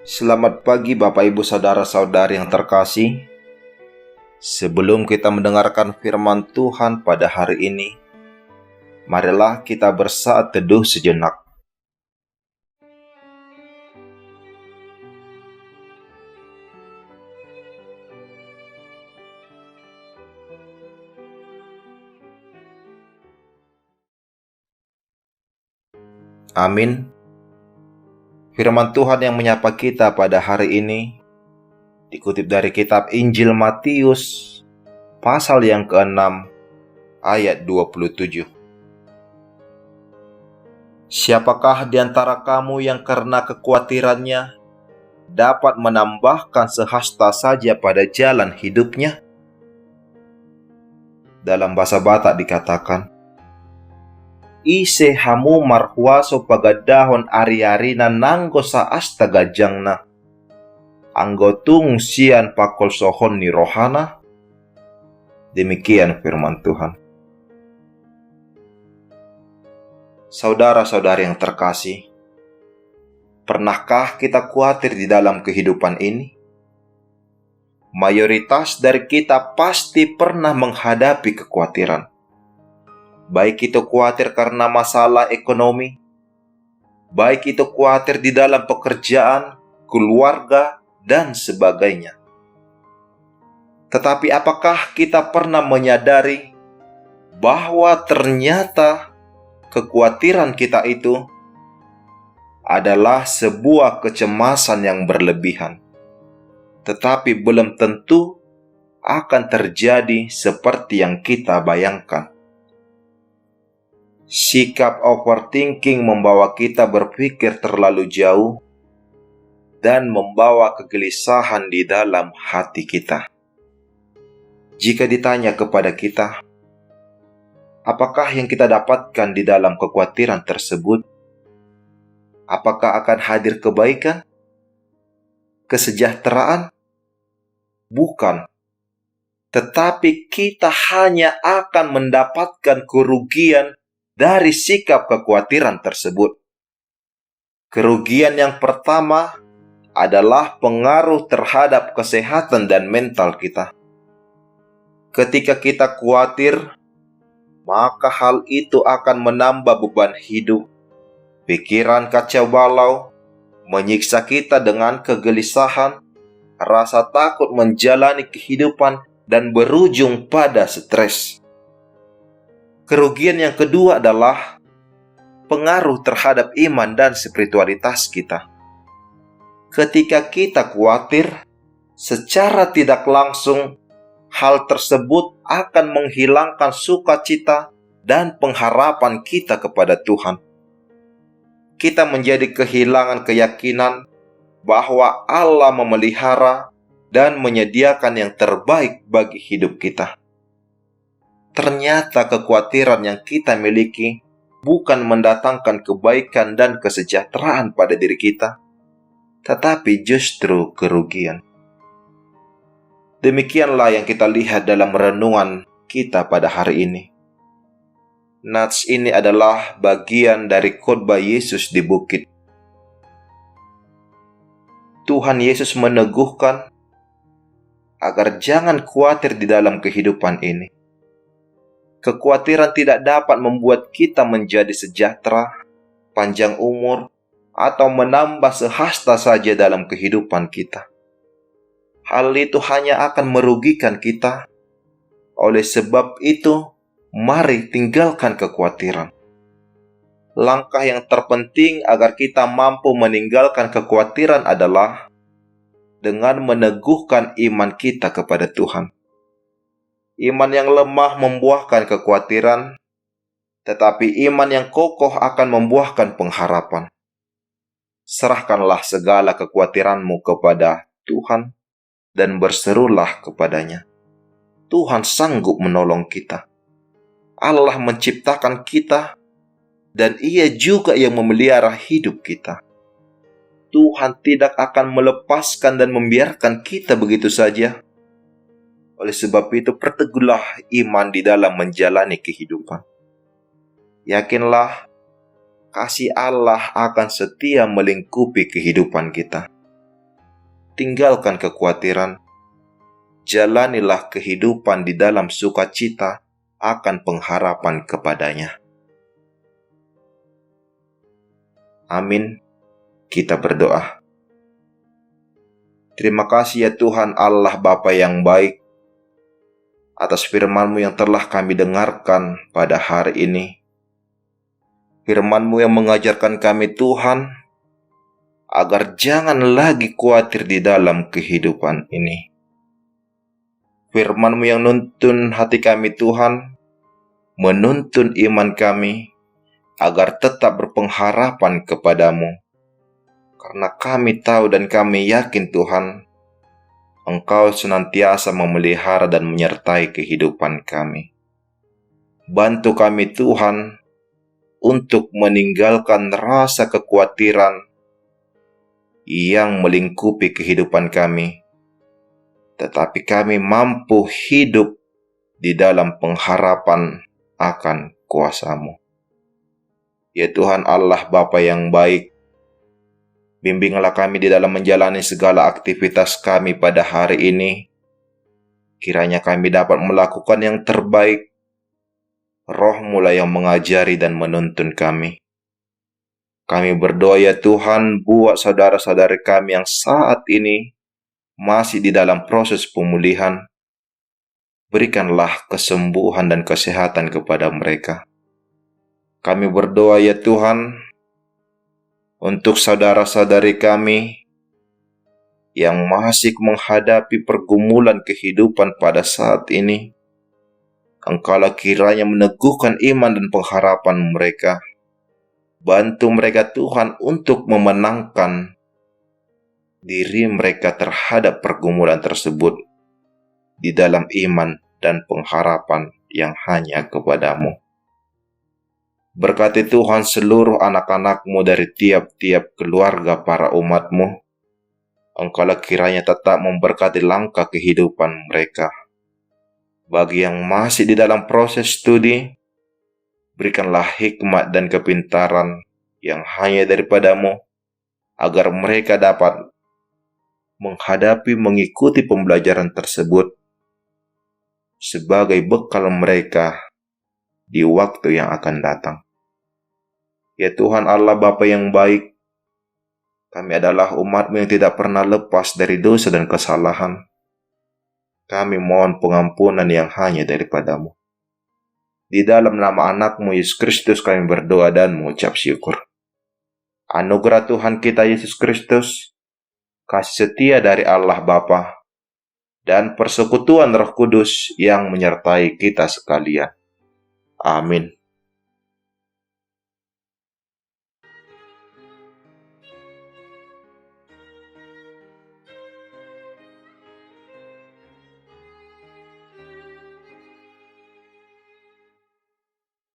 Selamat pagi Bapak Ibu Saudara-saudari yang terkasih. Sebelum kita mendengarkan firman Tuhan pada hari ini, marilah kita bersaat teduh sejenak. Amin. Firman Tuhan yang menyapa kita pada hari ini dikutip dari kitab Injil Matius pasal yang ke-6 ayat 27. Siapakah di antara kamu yang karena kekhawatirannya dapat menambahkan sehasta saja pada jalan hidupnya? Dalam bahasa Batak dikatakan, ise hamu marhuaso pagadahon ari-arina nanggo sa astaga jangna. Anggotung sian pakol sohon ni rohana. Demikian firman Tuhan. Saudara-saudari yang terkasih, pernahkah kita khawatir di dalam kehidupan ini? Mayoritas dari kita pasti pernah menghadapi kekhawatiran. Baik itu khawatir karena masalah ekonomi, baik itu khawatir di dalam pekerjaan, keluarga, dan sebagainya. Tetapi apakah kita pernah menyadari bahwa ternyata kekhawatiran kita itu adalah sebuah kecemasan yang berlebihan, tetapi belum tentu akan terjadi seperti yang kita bayangkan. Sikap overthinking membawa kita berpikir terlalu jauh dan membawa kegelisahan di dalam hati kita. Jika ditanya kepada kita, apakah yang kita dapatkan di dalam kekhawatiran tersebut? Apakah akan hadir kebaikan? Kesejahteraan? Bukan. Tetapi kita hanya akan mendapatkan kerugian dari sikap kekhawatiran tersebut. Kerugian yang pertama adalah pengaruh terhadap kesehatan dan mental kita. Ketika kita khawatir, maka hal itu akan menambah beban hidup, pikiran kacau balau, menyiksa kita dengan kegelisahan, rasa takut menjalani kehidupan, dan berujung pada stres. Kerugian yang kedua adalah pengaruh terhadap iman dan spiritualitas kita. Ketika kita khawatir, secara tidak langsung, hal tersebut akan menghilangkan sukacita dan pengharapan kita kepada Tuhan. Kita menjadi kehilangan keyakinan bahwa Allah memelihara dan menyediakan yang terbaik bagi hidup kita. Ternyata kekhawatiran yang kita miliki bukan mendatangkan kebaikan dan kesejahteraan pada diri kita, tetapi justru kerugian. Demikianlah yang kita lihat dalam renungan kita pada hari ini. Nats ini adalah bagian dari khotbah Yesus di bukit. Tuhan Yesus meneguhkan agar jangan khawatir di dalam kehidupan ini. Kekhawatiran tidak dapat membuat kita menjadi sejahtera, panjang umur, atau menambah sehasta saja dalam kehidupan kita. Hal itu hanya akan merugikan kita. Oleh sebab itu, mari tinggalkan kekhawatiran. Langkah yang terpenting agar kita mampu meninggalkan kekhawatiran adalah dengan meneguhkan iman kita kepada Tuhan. Iman yang lemah membuahkan kekhawatiran, tetapi iman yang kokoh akan membuahkan pengharapan. Serahkanlah segala kekhawatiranmu kepada Tuhan dan berserulah kepadanya. Tuhan sanggup menolong kita. Allah menciptakan kita dan Ia juga yang memelihara hidup kita. Tuhan tidak akan melepaskan dan membiarkan kita begitu saja. Oleh sebab itu, perteguhlah iman di dalam menjalani kehidupan. Yakinlah, kasih Allah akan setia melingkupi kehidupan kita. tinggalkan kekhawatiran. Jalanilah kehidupan di dalam sukacita akan pengharapan kepadanya. Amin. Kita berdoa. Terima kasih ya Tuhan Allah Bapa yang baik, atas firman-Mu yang telah kami dengarkan pada hari ini. Firman-Mu yang mengajarkan kami Tuhan, agar jangan lagi khawatir di dalam kehidupan ini. Firman-Mu yang nuntun hati kami Tuhan, menuntun iman kami, agar tetap berpengharapan kepadamu. Karena kami tahu dan kami yakin Tuhan, Engkau senantiasa memelihara dan menyertai kehidupan kami. Bantu kami Tuhan, untuk meninggalkan rasa kekhawatiran yang melingkupi kehidupan kami, tetapi kami mampu hidup di dalam pengharapan akan kuasa-Mu. Ya Tuhan Allah Bapa yang baik, bimbinglah kami di dalam menjalani segala aktivitas kami pada hari ini. Kiranya kami dapat melakukan yang terbaik. Roh-Mu lah yang mengajari dan menuntun kami. Kami berdoa ya Tuhan, buat saudara-saudari kami yang saat ini masih di dalam proses pemulihan. Berikanlah kesembuhan dan kesehatan kepada mereka. Kami berdoa ya Tuhan, untuk saudara-saudari kami yang masih menghadapi pergumulan kehidupan pada saat ini. Engkaulah kiranya meneguhkan iman dan pengharapan mereka. Bantu mereka Tuhan untuk memenangkan diri mereka terhadap pergumulan tersebut di dalam iman dan pengharapan yang hanya kepada-Mu. Berkati Tuhan seluruh anak-anak-Mu dari tiap-tiap keluarga para umat-Mu. Engkaulah kiranya tetap memberkati langkah kehidupan mereka. Bagi yang masih di dalam proses studi, berikanlah hikmat dan kepintaran yang hanya daripada-Mu, agar mereka dapat mengikuti pembelajaran tersebut sebagai bekal mereka di waktu yang akan datang. Ya Tuhan Allah Bapa yang baik, kami adalah umat-Mu yang tidak pernah lepas dari dosa dan kesalahan. Kami mohon pengampunan yang hanya daripada-Mu. Di dalam nama anak-Mu Yesus Kristus kami berdoa dan mengucap syukur. Anugerah Tuhan kita Yesus Kristus, kasih setia dari Allah Bapa, dan persekutuan Roh Kudus yang menyertai kita sekalian. Amin.